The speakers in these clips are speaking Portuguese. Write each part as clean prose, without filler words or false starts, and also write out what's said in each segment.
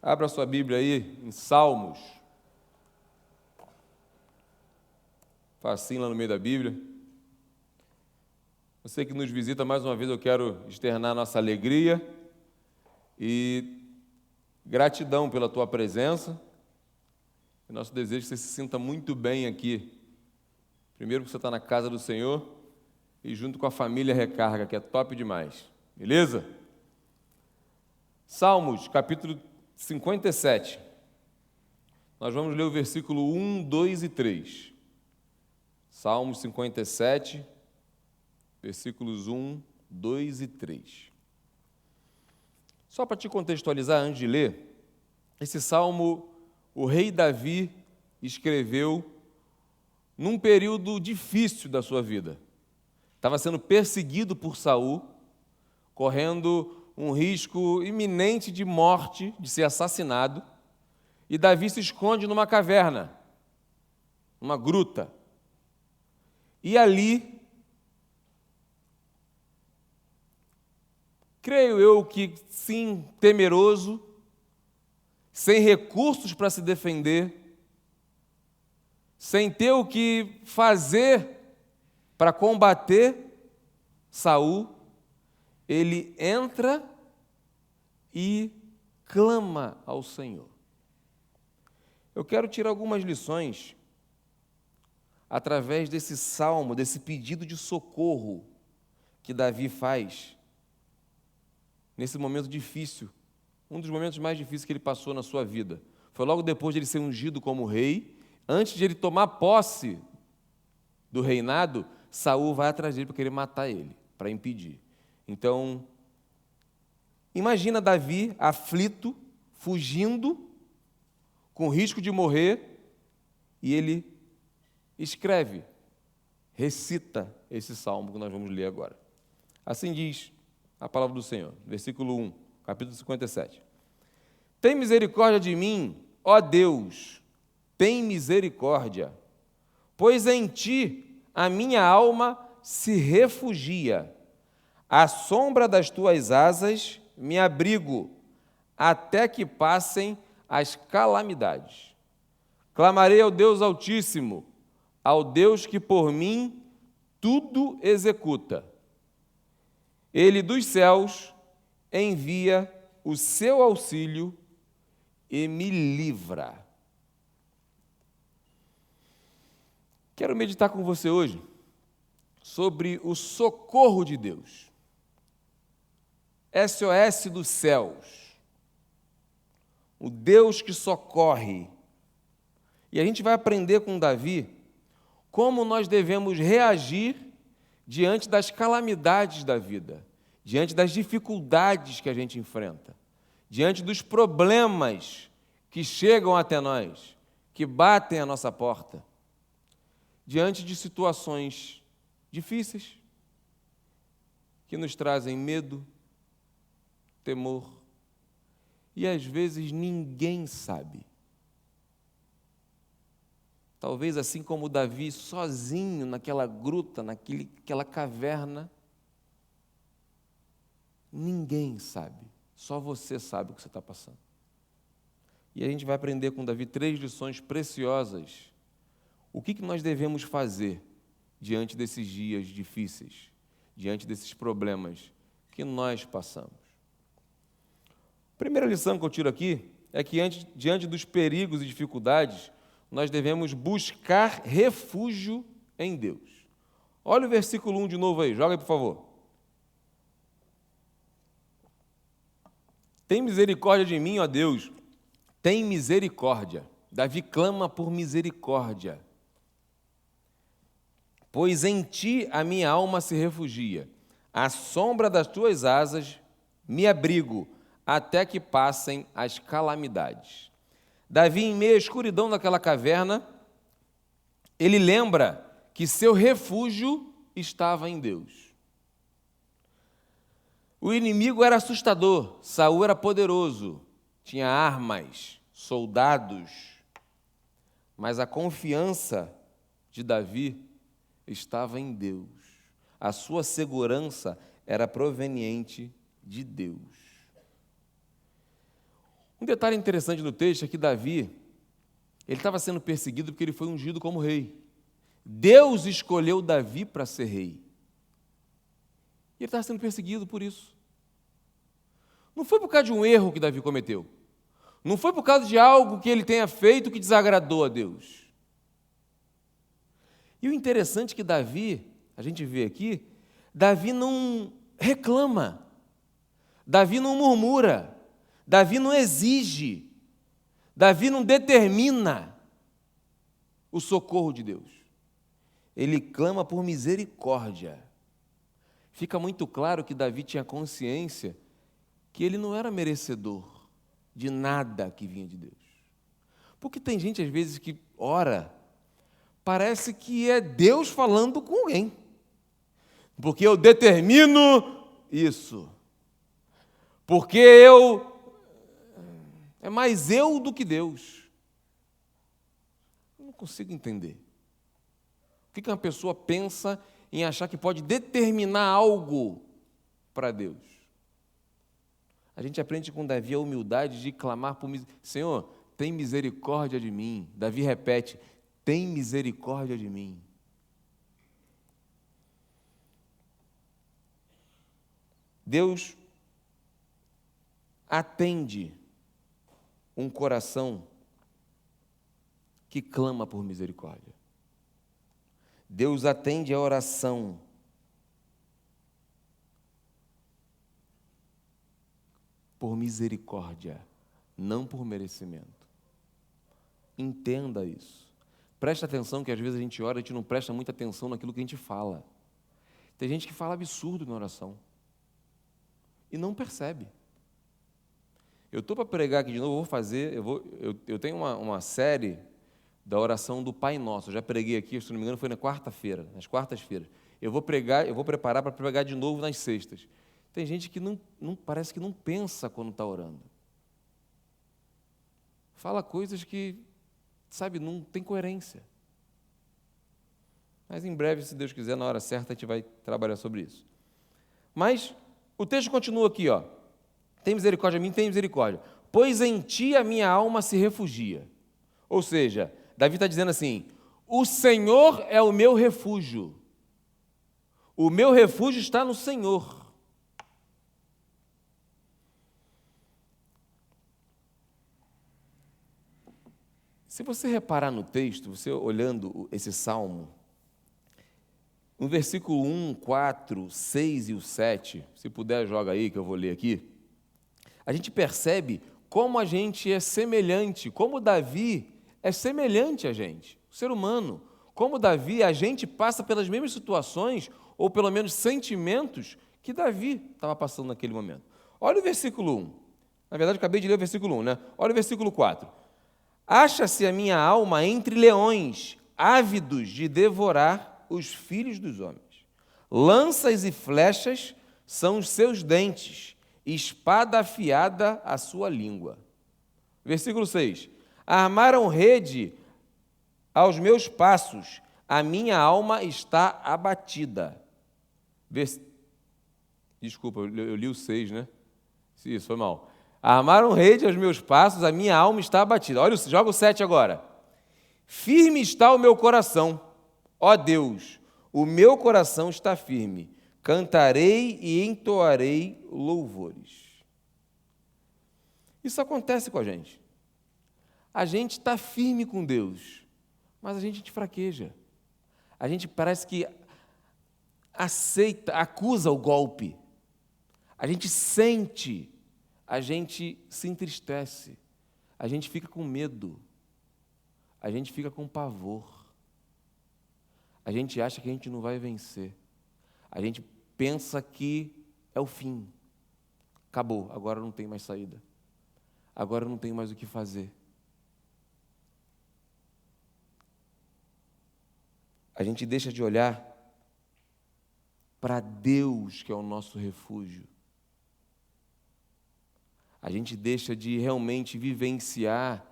Abra sua Bíblia aí em Salmos. Facinho lá no meio da Bíblia. Você que nos visita mais uma vez, eu quero externar nossa alegria e gratidão pela tua presença. E nosso desejo é que você se sinta muito bem aqui. Primeiro porque você está na casa do Senhor e junto com a família Recarga, que é top demais. Beleza? Salmos, capítulo 57. Nós vamos ler o versículo 1, 2 e 3. Salmos 57, versículos 1, 2 e 3. Só para te contextualizar antes de ler, esse salmo o rei Davi escreveu num período difícil da sua vida. Estava sendo perseguido por Saul, correndo um risco iminente de morte, de ser assassinado, e Davi se esconde numa caverna, numa gruta. E ali, creio eu que sim, temeroso, sem recursos para se defender, sem ter o que fazer para combater Saul, ele entra e clama ao Senhor. Eu quero tirar algumas lições através desse salmo, desse pedido de socorro que Davi faz nesse momento difícil, um dos momentos mais difíceis que ele passou na sua vida. Foi logo depois de ele ser ungido como rei, antes de ele tomar posse do reinado, Saul vai atrás dele para querer matar ele, para impedir. Então, imagina Davi aflito, fugindo, com risco de morrer, e ele escreve, recita esse salmo que nós vamos ler agora. Assim diz a palavra do Senhor, versículo 1, capítulo 57. Tem misericórdia de mim, ó Deus, tem misericórdia, pois em ti a minha alma se refugia. À sombra das tuas asas me abrigo, até que passem as calamidades. Clamarei ao Deus Altíssimo, ao Deus que por mim tudo executa. Ele dos céus envia o seu auxílio e me livra. Quero meditar com você hoje sobre o socorro de Deus. SOS dos céus. O Deus que socorre. E a gente vai aprender com Davi como nós devemos reagir diante das calamidades da vida, diante das dificuldades que a gente enfrenta, diante dos problemas que chegam até nós, que batem à nossa porta, diante de situações difíceis que nos trazem medo, temor, e às vezes ninguém sabe. Talvez assim como Davi, sozinho naquela gruta, naquela caverna, ninguém sabe, só você sabe o que você está passando. E a gente vai aprender com Davi 3 lições preciosas. O que nós devemos fazer diante desses dias difíceis, diante desses problemas que nós passamos? A primeira lição que eu tiro aqui é que diante dos perigos e dificuldades, nós devemos buscar refúgio em Deus. Olha o versículo 1 de novo aí, joga aí, por favor. Tem misericórdia de mim, ó Deus, tem misericórdia. Davi clama por misericórdia. Pois em ti a minha alma se refugia. À sombra das tuas asas me abrigo, até que passem as calamidades. Davi, em meio à escuridão daquela caverna, ele lembra que seu refúgio estava em Deus. O inimigo era assustador, Saul era poderoso, tinha armas, soldados, mas a confiança de Davi estava em Deus. A sua segurança era proveniente de Deus. Um detalhe interessante no texto é que Davi, ele estava sendo perseguido porque ele foi ungido como rei. Deus escolheu Davi para ser rei. E ele estava sendo perseguido por isso. Não foi por causa de um erro que Davi cometeu. Não foi por causa de algo que ele tenha feito que desagradou a Deus. E o interessante é que Davi, a gente vê aqui, Davi não reclama, Davi não murmura, Davi não exige, Davi não determina o socorro de Deus. Ele clama por misericórdia. Fica muito claro que Davi tinha consciência que ele não era merecedor de nada que vinha de Deus. Porque tem gente, às vezes, que ora, parece que é Deus falando com alguém. Porque eu determino isso. Porque é mais eu do que Deus. Eu não consigo entender. O que uma pessoa pensa em achar que pode determinar algo para Deus? A gente aprende com Davi a humildade de clamar por misericórdia. Senhor, tem misericórdia de mim. Davi repete, tem misericórdia de mim. Deus atende um coração que clama por misericórdia. Deus atende a oração por misericórdia, não por merecimento. Entenda isso. Presta atenção que às vezes a gente ora e a gente não presta muita atenção naquilo que a gente fala. Tem gente que fala absurdo na oração e não percebe. Eu estou para pregar aqui de novo, eu tenho uma série da oração do Pai Nosso. Eu já preguei aqui, se não me engano, foi na quarta-feira, nas quartas-feiras. Eu vou preparar para pregar de novo nas sextas. Tem gente que não parece que não pensa quando está orando. Fala coisas que, sabe, não tem coerência. Mas em breve, se Deus quiser, na hora certa, a gente vai trabalhar sobre isso. Mas o texto continua aqui, ó. Tem misericórdia de mim, tem misericórdia. Pois em ti a minha alma se refugia. Ou seja, Davi está dizendo assim, o Senhor é o meu refúgio. O meu refúgio está no Senhor. Se você reparar no texto, você olhando esse salmo, no versículo 1, 4, 6 e o 7, se puder joga aí que eu vou ler aqui, a gente percebe como a gente é semelhante, como Davi é semelhante a gente, o ser humano. Como Davi, a gente passa pelas mesmas situações, ou pelo menos sentimentos, que Davi estava passando naquele momento. Olha o versículo 1. Na verdade, eu acabei de ler o versículo 1, né? Olha o versículo 4. Acha-se a minha alma entre leões, ávidos de devorar os filhos dos homens. Lanças e flechas são os seus dentes, espada afiada a sua língua. Versículo 6. Armaram rede aos meus passos, a minha alma está abatida. Desculpa, eu li o 6, né? Isso, foi mal. Armaram rede aos meus passos, a minha alma está abatida. Olha, joga o 7 agora. Firme está o meu coração, ó Deus, o meu coração está firme. Cantarei e entoarei louvores. Isso acontece com a gente. A gente está firme com Deus, mas a gente fraqueja. A gente parece que aceita, acusa o golpe. A gente sente, a gente se entristece, a gente fica com medo, a gente fica com pavor. A gente acha que a gente não vai vencer. A gente pensa que é o fim. Acabou, agora não tem mais saída. Agora não tem mais o que fazer. A gente deixa de olhar para Deus, que é o nosso refúgio. A gente deixa de realmente vivenciar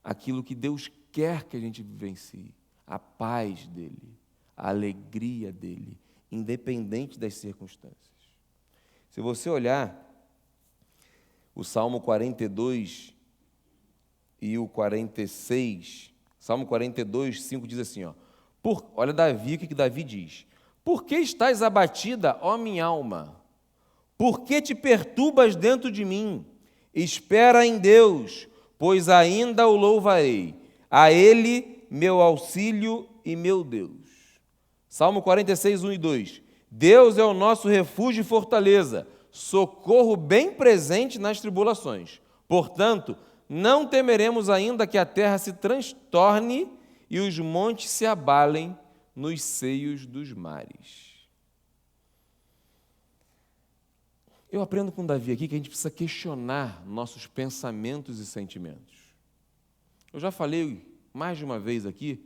aquilo que Deus quer que a gente vivencie. A paz dEle, a alegria dEle, independente das circunstâncias. Se você olhar, O Salmo 42 e o 46, Salmo 42, 5 diz assim, ó, olha Davi, o que Davi diz? Por que estás abatida, ó minha alma? Por que te perturbas dentro de mim? Espera em Deus, pois ainda o louvarei. A Ele, meu auxílio e meu Deus. Salmo 46, 1 e 2. Deus é o nosso refúgio e fortaleza, socorro bem presente nas tribulações. Portanto, não temeremos ainda que a terra se transtorne e os montes se abalem nos seios dos mares. Eu aprendo com Davi aqui que a gente precisa questionar nossos pensamentos e sentimentos. Eu já falei mais de uma vez aqui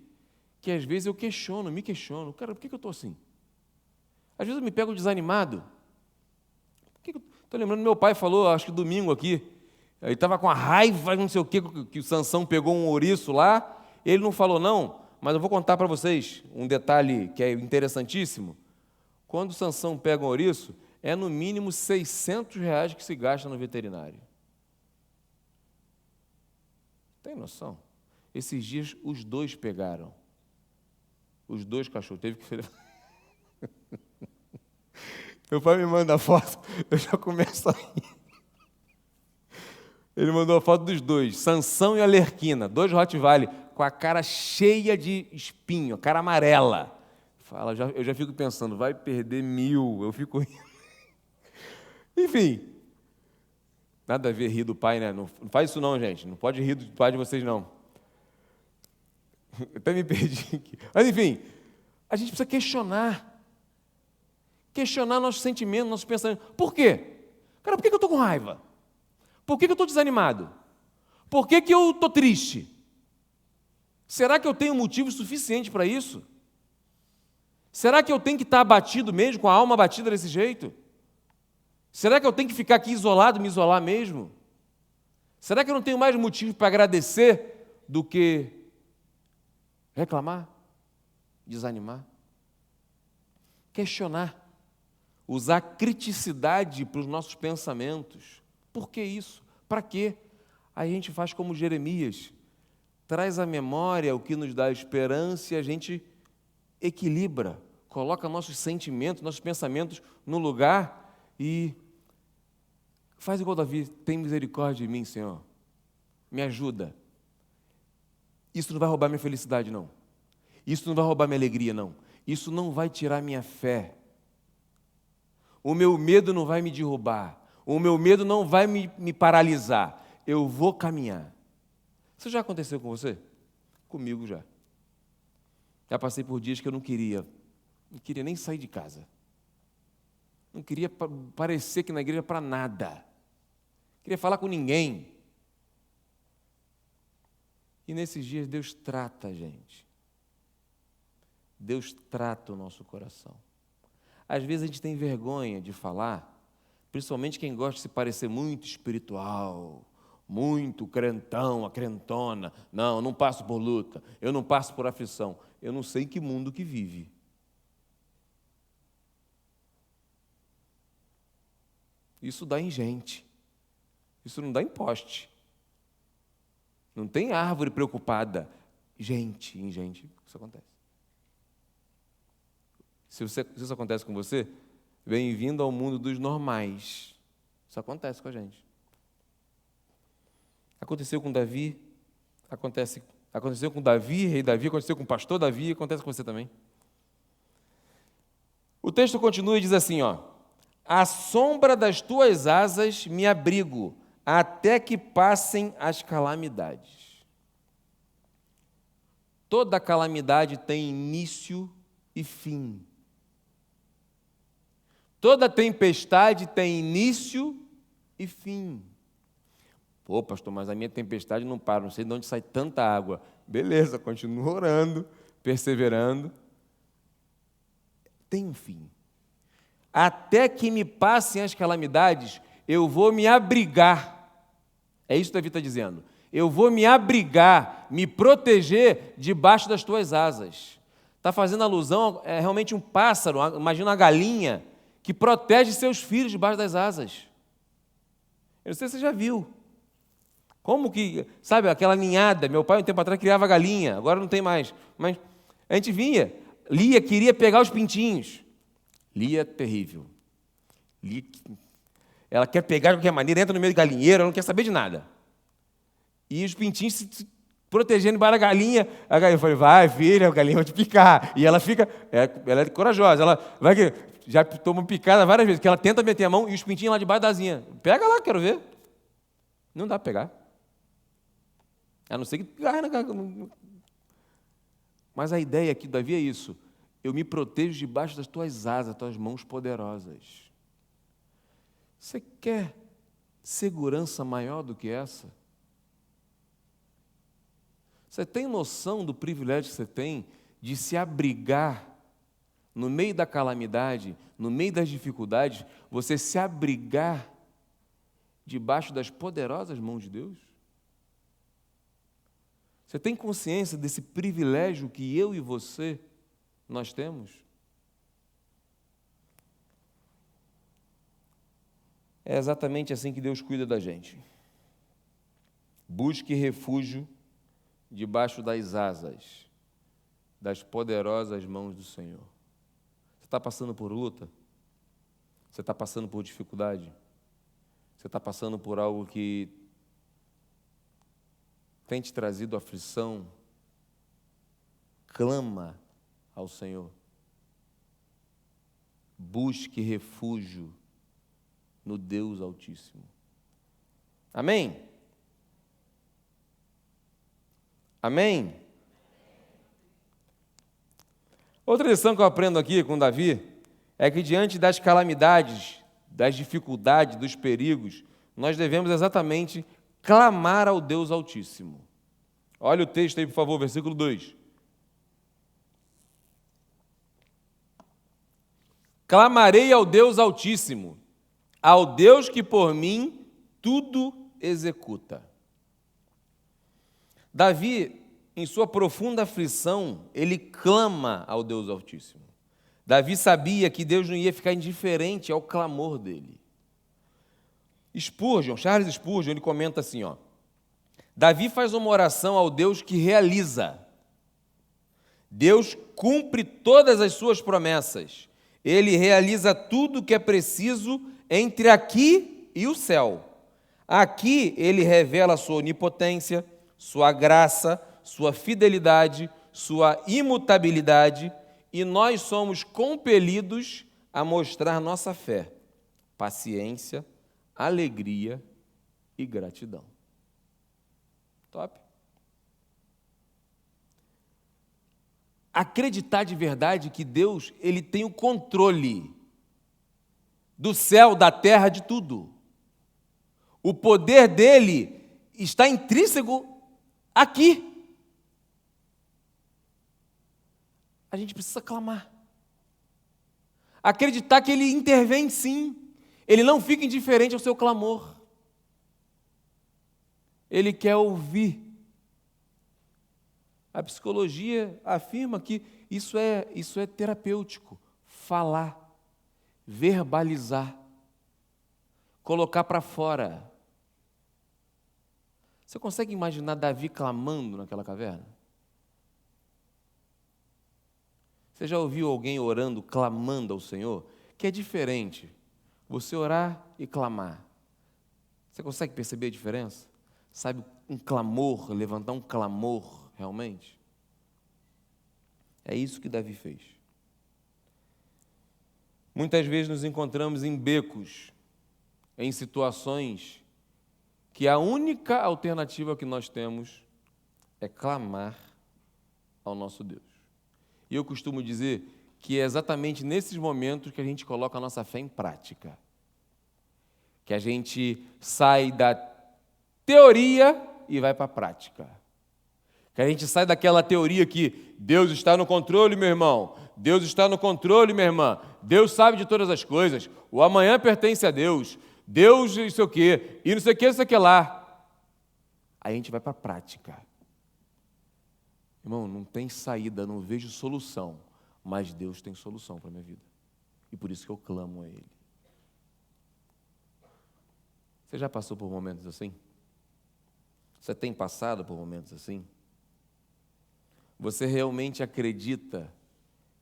que às vezes eu me questiono, cara, por que eu estou assim? Às vezes eu me pego desanimado. Estou lembrando, meu pai falou, acho que domingo aqui, ele estava com a raiva, não sei o quê, que o Sansão pegou um ouriço lá, ele não falou não, mas eu vou contar para vocês um detalhe que é interessantíssimo. Quando o Sansão pega um ouriço, é no mínimo R$600 que se gasta no veterinário. Tem noção? Esses dias os dois pegaram. Os dois cachorros. Teve que ser... Meu pai me manda a foto, eu já começo a rir. Ele mandou a foto dos dois, Sansão e Alerquina, 2 Rottweiler, com a cara cheia de espinho, cara amarela. Eu já fico pensando, vai perder 1.000, eu fico rindo. Enfim, nada a ver rir do pai, né? Não faz isso não, gente, não pode rir do pai de vocês, não. Eu até me perdi aqui. Mas, enfim, a gente precisa questionar nossos sentimentos, nossos pensamentos. Por quê? Cara, por que eu estou com raiva? Por que eu estou desanimado? Por que eu estou triste? Será que eu tenho motivo suficiente para isso? Será que eu tenho que estar abatido mesmo, com a alma abatida desse jeito? Será que eu tenho que ficar aqui isolado, me isolar mesmo? Será que eu não tenho mais motivo para agradecer do que reclamar, desanimar? Questionar. Usar criticidade para os nossos pensamentos. Por que isso? Para quê? Aí a gente faz como Jeremias, traz à memória o que nos dá esperança e a gente equilibra, coloca nossos sentimentos, nossos pensamentos no lugar e faz igual Davi, tem misericórdia de mim, Senhor, me ajuda. Isso não vai roubar minha felicidade, não. Isso não vai roubar minha alegria, não. Isso não vai tirar minha fé. O meu medo não vai me derrubar. O meu medo não vai me paralisar. Eu vou caminhar. Isso já aconteceu com você? Comigo já. Já passei por dias que eu não queria nem sair de casa. Não queria parecer que na igreja para nada. Não queria falar com ninguém. E nesses dias Deus trata a gente. Deus trata o nosso coração. Às vezes a gente tem vergonha de falar, principalmente quem gosta de se parecer muito espiritual, muito crentão, a crentona. Não, eu não passo por luta, eu não passo por aflição. Eu não sei em que mundo que vive. Isso dá em gente. Isso não dá em poste. Não tem árvore preocupada. Gente, em gente, isso acontece. Se isso acontece com você, bem-vindo ao mundo dos normais. Isso acontece com a gente. Aconteceu com Davi, aconteceu com Davi, rei Davi, aconteceu com o pastor Davi, acontece com você também. O texto continua e diz assim, ó: à sombra das tuas asas me abrigo, até que passem as calamidades. Toda calamidade tem início e fim. Toda tempestade tem início e fim. Pô, pastor, mas a minha tempestade não para, não sei de onde sai tanta água. Beleza, continua orando, perseverando. Tem um fim. Até que me passem as calamidades, eu vou me abrigar. É isso que Davi está dizendo. Eu vou me abrigar, me proteger debaixo das tuas asas. Está fazendo alusão, é realmente um pássaro, imagina uma galinha, que protege seus filhos debaixo das asas. Eu não sei se você já viu. Como que, sabe, aquela ninhada, meu pai um tempo atrás criava galinha, agora não tem mais, mas a gente vinha, Lia queria pegar os pintinhos. Lia é terrível. Lia, ela quer pegar de qualquer maneira, entra no meio do galinheiro, ela não quer saber de nada. E os pintinhos se protegendo para a galinha eu falei, vai filha, a galinha vai te picar. E ela fica, ela é corajosa, ela vai que já toma picada várias vezes, que ela tenta meter a mão e os pintinhos lá debaixo da asinha. Pega lá, quero ver. Não dá para pegar. A não ser que... Mas a ideia aqui, Davi, é isso. Eu me protejo debaixo das tuas asas, tuas mãos poderosas. Você quer segurança maior do que essa? Você tem noção do privilégio que você tem de se abrigar no meio da calamidade, no meio das dificuldades, você se abrigar debaixo das poderosas mãos de Deus? Você tem consciência desse privilégio que eu e você, nós temos? É exatamente assim que Deus cuida da gente. Busque refúgio debaixo das asas, das poderosas mãos do Senhor. Você está passando por luta? Você está passando por dificuldade? Você está passando por algo que tem te trazido aflição? Clama ao Senhor. Busque refúgio no Deus Altíssimo. Amém? Amém? Outra lição que eu aprendo aqui com Davi é que diante das calamidades, das dificuldades, dos perigos, nós devemos exatamente clamar ao Deus Altíssimo. Olha o texto aí, por favor, versículo 2. Clamarei ao Deus Altíssimo, ao Deus que por mim tudo executa. Davi, em sua profunda aflição, ele clama ao Deus Altíssimo. Davi sabia que Deus não ia ficar indiferente ao clamor dele. Charles Spurgeon, ele comenta assim, Davi faz uma oração ao Deus que realiza. Deus cumpre todas as suas promessas. Ele realiza tudo o que é preciso entre aqui e o céu. Aqui ele revela a sua onipotência, sua graça, sua fidelidade, sua imutabilidade, e nós somos compelidos a mostrar nossa fé, paciência, alegria e gratidão. Top? Acreditar de verdade que Deus, ele tem o controle do céu, da terra, de tudo. O poder dele está intrínseco aqui. A gente precisa clamar. Acreditar que ele intervém sim. Ele não fica indiferente ao seu clamor. Ele quer ouvir. A psicologia afirma que isso é terapêutico. Falar, verbalizar, colocar para fora. Você consegue imaginar Davi clamando naquela caverna? Você já ouviu alguém orando, clamando ao Senhor? Que é diferente você orar e clamar. Você consegue perceber a diferença? Sabe, um clamor, levantar um clamor realmente? É isso que Davi fez. Muitas vezes nos encontramos em becos, em situações que a única alternativa que nós temos é clamar ao nosso Deus. E eu costumo dizer que é exatamente nesses momentos que a gente coloca a nossa fé em prática. Que a gente sai da teoria e vai para a prática. Que a gente sai daquela teoria que Deus está no controle, meu irmão. Deus está no controle, minha irmã. Deus sabe de todas as coisas. O amanhã pertence a Deus. Deus não sei o quê. E não sei o que, não sei o que lá. Aí a gente vai para a prática. Irmão, não tem saída, não vejo solução. Mas Deus tem solução para a minha vida. E por isso que eu clamo a Ele. Você já passou por momentos assim? Você tem passado por momentos assim? Você realmente acredita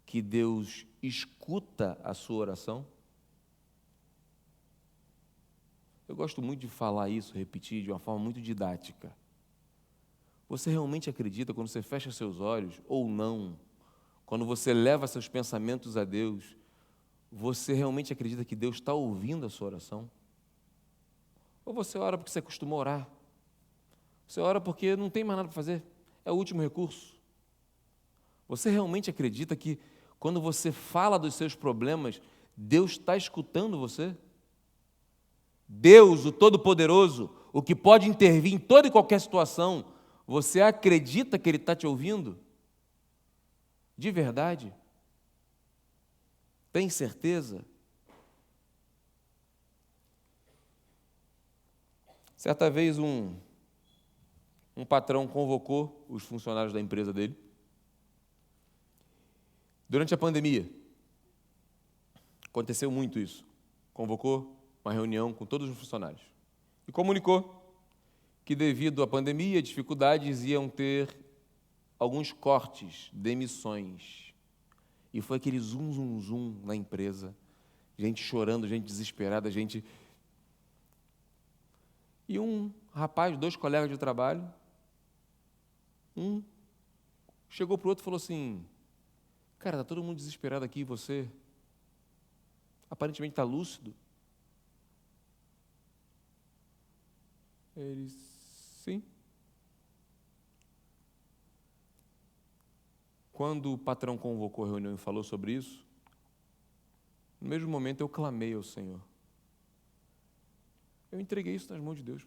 que Deus escuta a sua oração? Eu gosto muito de falar isso, repetir de uma forma muito didática. Você realmente acredita quando você fecha seus olhos ou não? Quando você leva seus pensamentos a Deus, você realmente acredita que Deus está ouvindo a sua oração? Ou você ora porque você costuma orar? Você ora porque não tem mais nada para fazer? É o último recurso? Você realmente acredita que quando você fala dos seus problemas, Deus está escutando você? Deus, o Todo-Poderoso, o que pode intervir em toda e qualquer situação, você acredita que Ele está te ouvindo? De verdade? Tem certeza? Certa vez um patrão convocou os funcionários da empresa dele. Durante a pandemia, aconteceu muito isso. Convocou uma reunião com todos os funcionários e comunicou que, devido à pandemia, dificuldades, iam ter alguns cortes, demissões. E foi aquele zum, zum, zum na empresa, gente chorando, gente desesperada, gente... E um rapaz, 2 colegas de trabalho, um chegou para o outro e falou assim: cara, está todo mundo desesperado aqui, e você aparentemente está lúcido. Ele, sim. Quando o patrão convocou a reunião e falou sobre isso, no mesmo momento eu clamei ao Senhor. Eu entreguei isso nas mãos de Deus.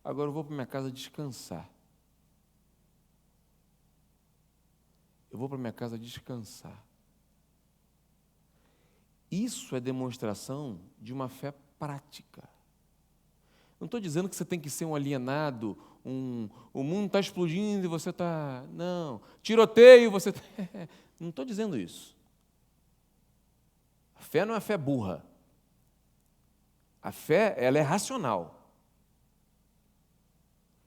Agora eu vou para minha casa descansar. Eu vou para minha casa descansar. Isso é demonstração de uma fé prática. Não estou dizendo que você tem que ser um alienado, o mundo está explodindo e você está... Não, tiroteio, você está... Não estou dizendo isso. A fé não é fé burra. A fé, ela é racional.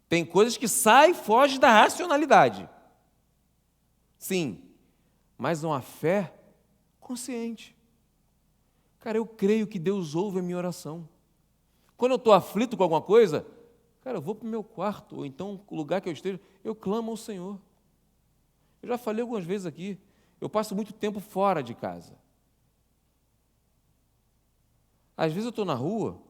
Tem coisas que saem e fogem da racionalidade. Sim, mas uma fé consciente. Cara, eu creio que Deus ouve a minha oração. Quando eu estou aflito com alguma coisa, cara, eu vou para o meu quarto, ou então o lugar que eu esteja, eu clamo ao Senhor. Eu já falei algumas vezes aqui, eu passo muito tempo fora de casa. Às vezes eu estou na rua,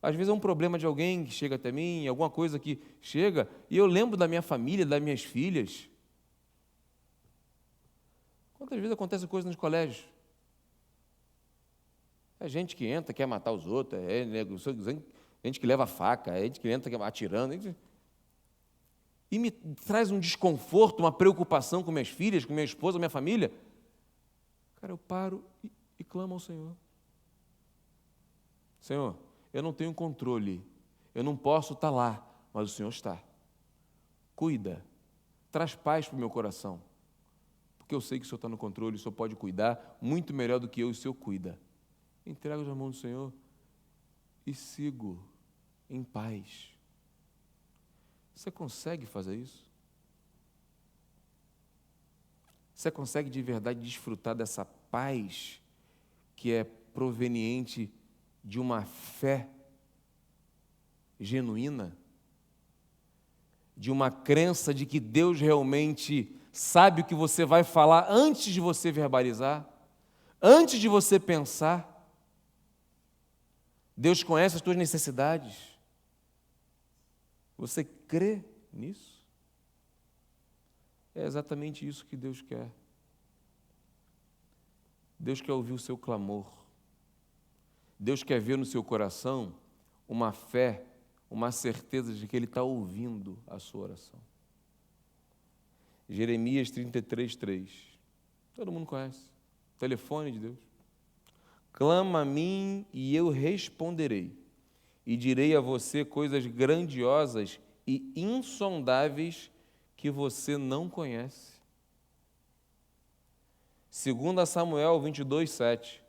às vezes é um problema de alguém que chega até mim, alguma coisa que chega, e eu lembro da minha família, das minhas filhas. Quantas vezes acontece coisa nos colégios? É gente que entra, quer matar os outros, gente que leva faca, é gente que entra atirando. E me traz um desconforto, uma preocupação com minhas filhas, com minha esposa, minha família. Cara, eu paro e clamo ao Senhor. Senhor, eu não tenho controle, eu não posso estar lá, mas o Senhor está. Cuida, traz paz para o meu coração, porque eu sei que o Senhor está no controle, o Senhor pode cuidar muito melhor do que eu, e o Senhor cuida. Entrego nas mãos do Senhor e sigo em paz. Você consegue fazer isso? Você consegue de verdade desfrutar dessa paz que é proveniente de uma fé genuína? De uma crença de que Deus realmente sabe o que você vai falar antes de você verbalizar, antes de você pensar? Deus conhece as tuas necessidades. Você crê nisso? É exatamente isso que Deus quer. Deus quer ouvir o seu clamor. Deus quer ver no seu coração uma fé, uma certeza de que Ele está ouvindo a sua oração. Jeremias 33:3. Todo mundo conhece. Telefone de Deus. Clama a mim e eu responderei, e direi a você coisas grandiosas e insondáveis que você não conhece. 2 Samuel 22:7.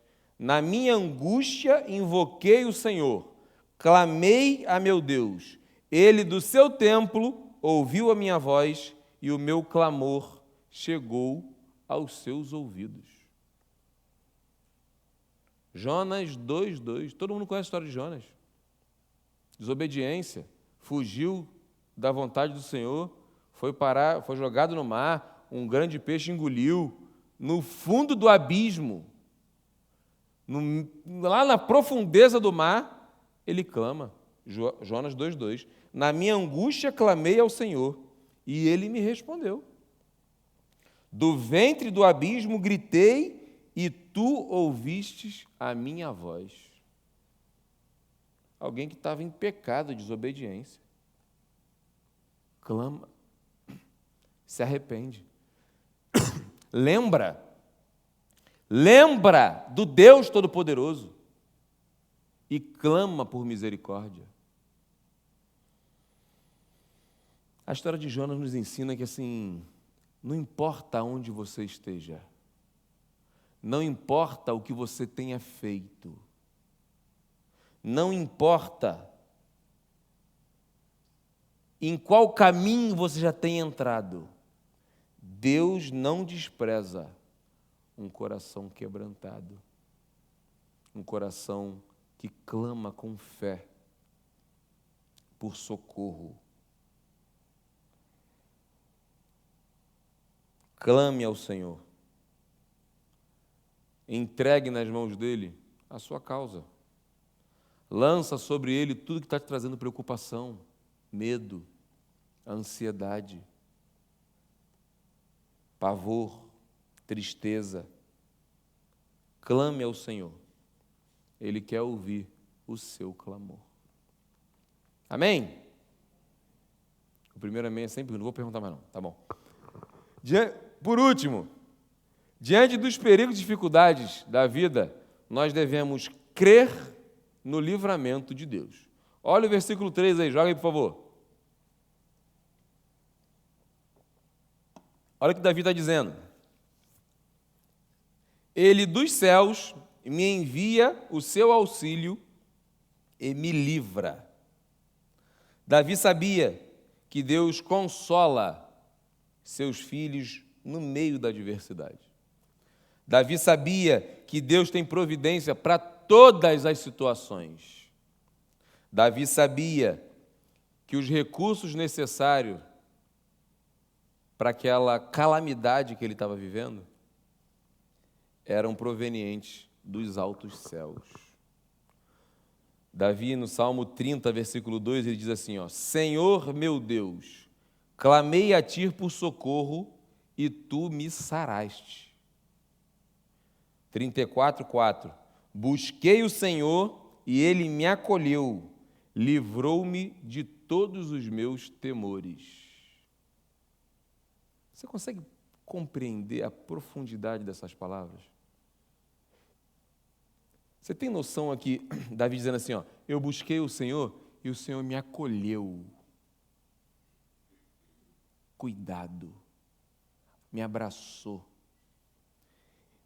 Na minha angústia invoquei o Senhor, clamei a meu Deus. Ele do seu templo ouviu a minha voz e o meu clamor chegou aos seus ouvidos. Jonas 2:2. Todo mundo conhece a história de Jonas. Desobediência, fugiu da vontade do Senhor, foi jogado no mar, um grande peixe engoliu, no fundo do abismo, lá na profundeza do mar, ele clama. Jonas 2:2. Na minha angústia clamei ao Senhor, e ele me respondeu. Do ventre do abismo gritei, e tu ouvistes a minha voz. Alguém que estava em pecado, desobediência, clama, se arrepende, lembra do Deus Todo-Poderoso e clama por misericórdia. A história de Jonas nos ensina que, assim, não importa onde você esteja, não importa o que você tenha feito, não importa em qual caminho você já tenha entrado, Deus não despreza um coração quebrantado, um coração que clama com fé por socorro. Clame ao Senhor, entregue nas mãos dele a sua causa, lança sobre ele tudo que está te trazendo preocupação, medo, ansiedade, pavor, tristeza. Clame ao Senhor, Ele quer ouvir o seu clamor. Amém? O primeiro amém é sempre, não vou perguntar mais não, tá bom. Por último, diante dos perigos e dificuldades da vida, nós devemos crer no livramento de Deus. Olha o versículo 3 aí, joga aí, por favor. Olha o que Davi está dizendo. Ele dos céus me envia o seu auxílio e me livra. Davi sabia que Deus consola seus filhos no meio da adversidade. Davi sabia que Deus tem providência para todas as situações. Davi sabia que os recursos necessários para aquela calamidade que ele estava vivendo eram provenientes dos altos céus. Davi, no Salmo 30, versículo 2, ele diz assim, Senhor meu Deus, clamei a ti por socorro e tu me saraste. 34:4, busquei o Senhor e ele me acolheu, livrou-me de todos os meus temores. Você consegue compreender a profundidade dessas palavras? Você tem noção aqui, Davi dizendo assim, eu busquei o Senhor e o Senhor me acolheu. Cuidado, me abraçou,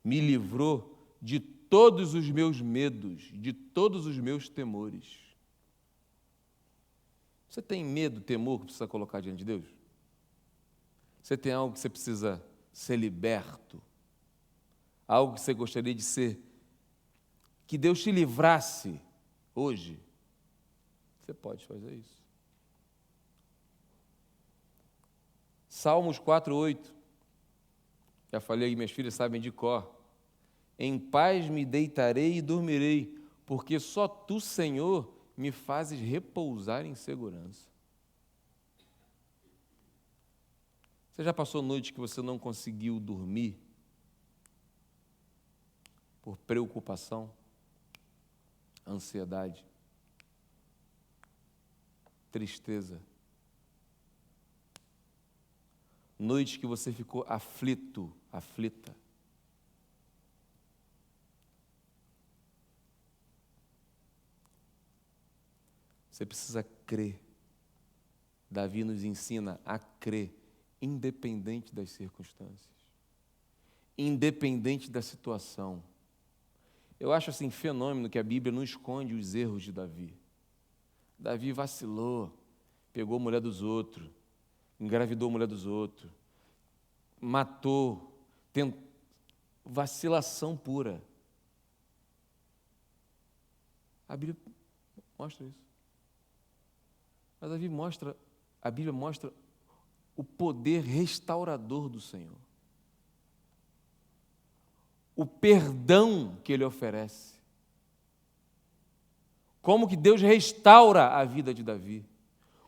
me livrou de todos os meus medos, de todos os meus temores. Você tem medo, temor que precisa colocar diante de Deus? Você tem algo que você precisa ser liberto? Algo que você gostaria de ser, que Deus te livrasse hoje? Você pode fazer isso. Salmos 4:8. Já falei, minhas filhas sabem de cor. Em paz me deitarei e dormirei, porque só tu, Senhor, me fazes repousar em segurança. Você já passou noite que você não conseguiu dormir por preocupação, ansiedade, tristeza? Noite que você ficou aflito, aflita. Você precisa crer. Davi nos ensina a crer, independente das circunstâncias, independente da situação. Eu acho assim fenômeno que a Bíblia não esconde os erros de Davi. Davi vacilou, pegou a mulher dos outros, engravidou a mulher dos outros, matou, vacilação pura. A Bíblia mostra isso. Mas a Bíblia mostra o poder restaurador do Senhor. O perdão que Ele oferece. Como que Deus restaura a vida de Davi.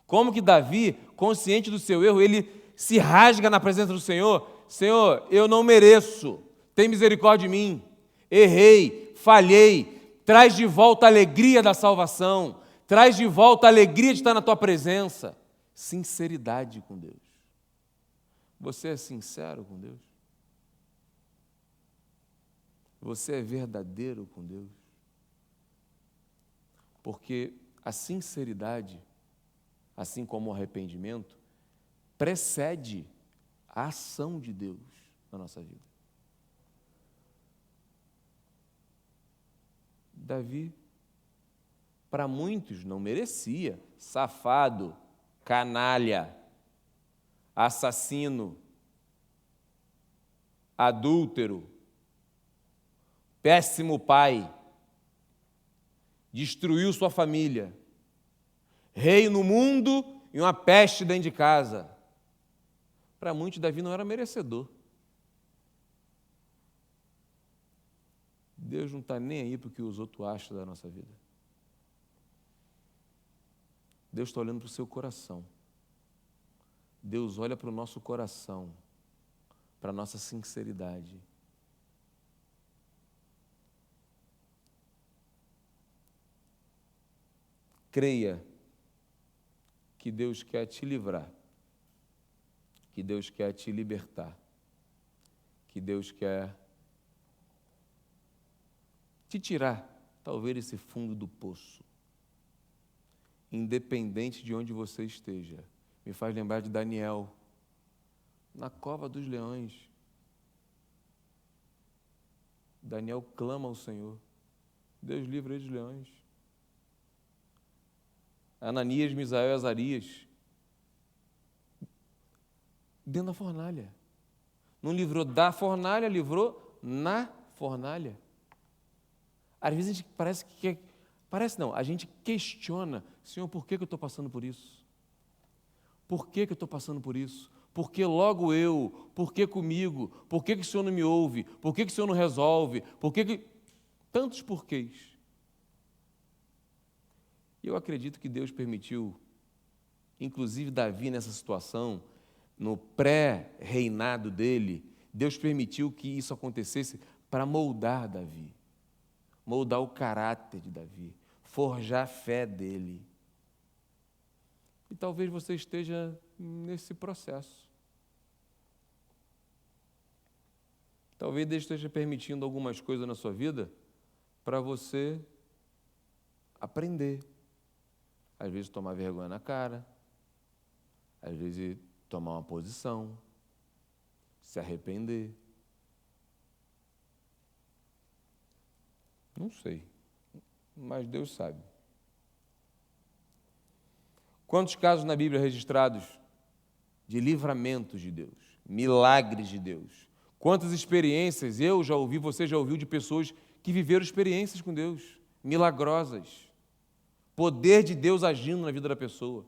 Como que Davi, consciente do seu erro, ele se rasga na presença do Senhor. Senhor, eu não mereço, tem misericórdia de mim. Errei, falhei, traz de volta a alegria da salvação, traz de volta a alegria de estar na Tua presença. Sinceridade com Deus. Você é sincero com Deus? Você é verdadeiro com Deus? Porque a sinceridade, assim como o arrependimento, precede a ação de Deus na nossa vida. Davi, para muitos, não merecia. Safado, canalha, assassino, adúltero, péssimo pai, destruiu sua família, rei no mundo e uma peste dentro de casa. Para muitos, Davi não era merecedor. Deus não está nem aí para o que os outros acham da nossa vida. Deus está olhando para o seu coração. Deus olha para o nosso coração, para a nossa sinceridade. Creia que Deus quer te livrar, que Deus quer te libertar, que Deus quer te tirar, talvez, esse fundo do poço, independente de onde você esteja. Me faz lembrar de Daniel, na cova dos leões. Daniel clama ao Senhor, Deus livra ele dos leões. Ananias, Misael e Azarias, dentro da fornalha. Não livrou da fornalha, livrou na fornalha. Às vezes a gente a gente questiona, Senhor, por que eu estou passando por isso? Por que eu estou passando por isso? Por que logo eu? Por que comigo? Por que o Senhor não me ouve? Por que o Senhor não resolve? Por que... Tantos porquês. E eu acredito que Deus permitiu, inclusive Davi nessa situação, no pré-reinado dele, Deus permitiu que isso acontecesse para moldar Davi, moldar o caráter de Davi, forjar a fé dele. E talvez você esteja nesse processo. Talvez Deus esteja permitindo algumas coisas na sua vida para você aprender. Às vezes tomar vergonha na cara, às vezes tomar uma posição, se arrepender. Não sei, mas Deus sabe. Quantos casos na Bíblia registrados de livramentos de Deus, milagres de Deus? Quantas experiências eu já ouvi, você já ouviu de pessoas que viveram experiências com Deus, milagrosas. Poder de Deus agindo na vida da pessoa.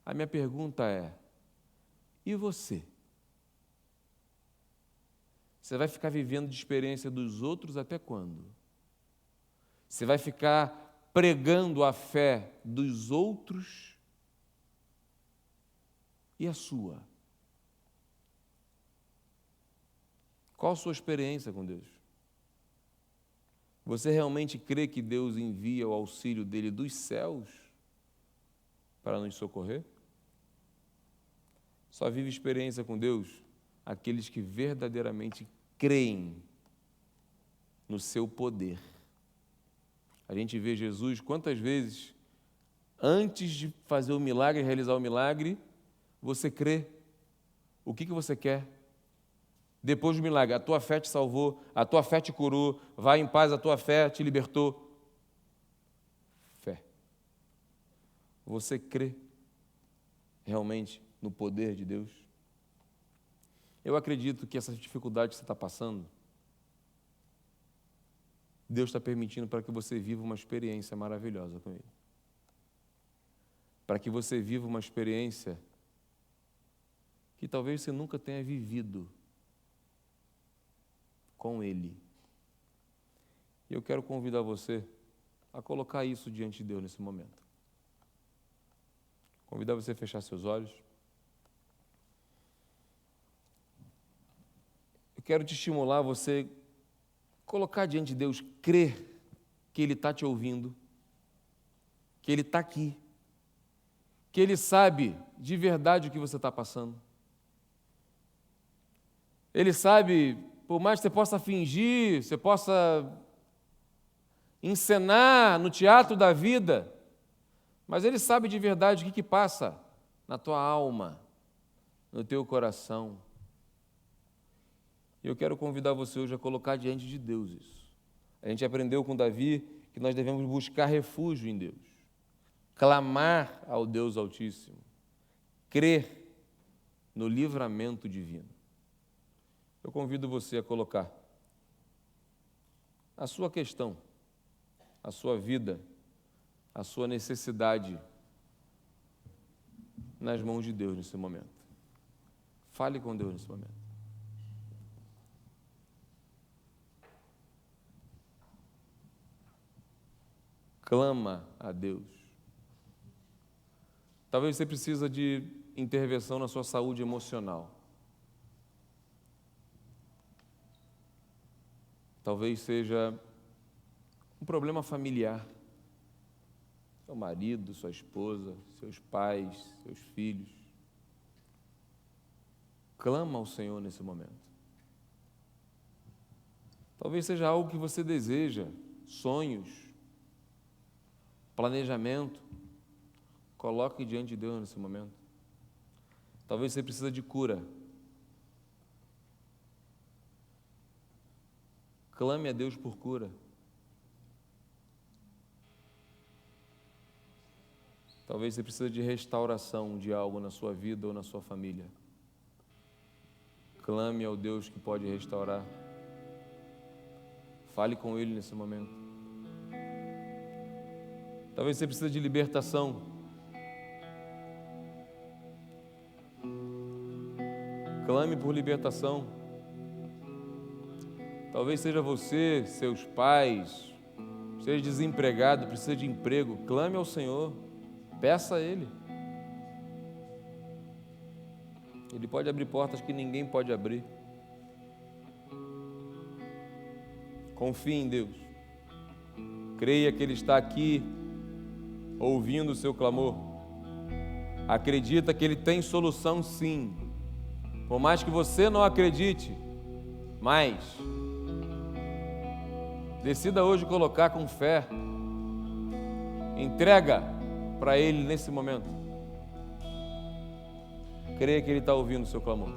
A minha pergunta é, e você? Você vai ficar vivendo de experiência dos outros até quando? Você vai ficar pregando a fé dos outros e a sua? Qual a sua experiência com Deus? Você realmente crê que Deus envia o auxílio dele dos céus para nos socorrer? Só vive experiência com Deus aqueles que verdadeiramente creem no seu poder. A gente vê Jesus quantas vezes, antes de fazer o milagre, realizar o milagre, você crê. O que você quer? Depois do milagre, a tua fé te salvou, a tua fé te curou, vai em paz, a tua fé te libertou. Fé. Você crê realmente no poder de Deus? Eu acredito que essa dificuldade que você está passando, Deus está permitindo para que você viva uma experiência maravilhosa com Ele. Para que você viva uma experiência que talvez você nunca tenha vivido com Ele. E eu quero convidar você a colocar isso diante de Deus nesse momento. Convidar você a fechar seus olhos. Eu quero te estimular a você colocar diante de Deus, crer que Ele está te ouvindo, que Ele está aqui, que Ele sabe de verdade o que você está passando. Ele sabe, por mais que você possa fingir, você possa encenar no teatro da vida, mas Ele sabe de verdade o que passa na tua alma, no teu coração. E eu quero convidar você hoje a colocar diante de Deus isso. A gente aprendeu com Davi que nós devemos buscar refúgio em Deus, clamar ao Deus Altíssimo, crer no livramento divino. Eu convido você a colocar a sua questão, a sua vida, a sua necessidade nas mãos de Deus nesse momento. Fale com Deus nesse momento. Clama a Deus. Talvez você precise de intervenção na sua saúde emocional. Talvez seja um problema familiar. Seu marido, sua esposa, seus pais, seus filhos. Clama ao Senhor nesse momento. Talvez seja algo que você deseja, sonhos, planejamento. Coloque diante de Deus nesse momento. Talvez você precise de cura. Clame a Deus por cura. Talvez você precise de restauração de algo na sua vida ou na sua família. Clame ao Deus que pode restaurar. Fale com Ele nesse momento. Talvez você precise de libertação. Clame por libertação. Talvez seja você, seus pais, seja desempregado, precisa de emprego. Clame ao Senhor. Peça a Ele. Ele pode abrir portas que ninguém pode abrir. Confie em Deus. Creia que Ele está aqui, ouvindo o seu clamor. Acredita que Ele tem solução, sim. Por mais que você não acredite, mas decida hoje colocar com fé. Entrega para Ele nesse momento. Creia que Ele está ouvindo o seu clamor.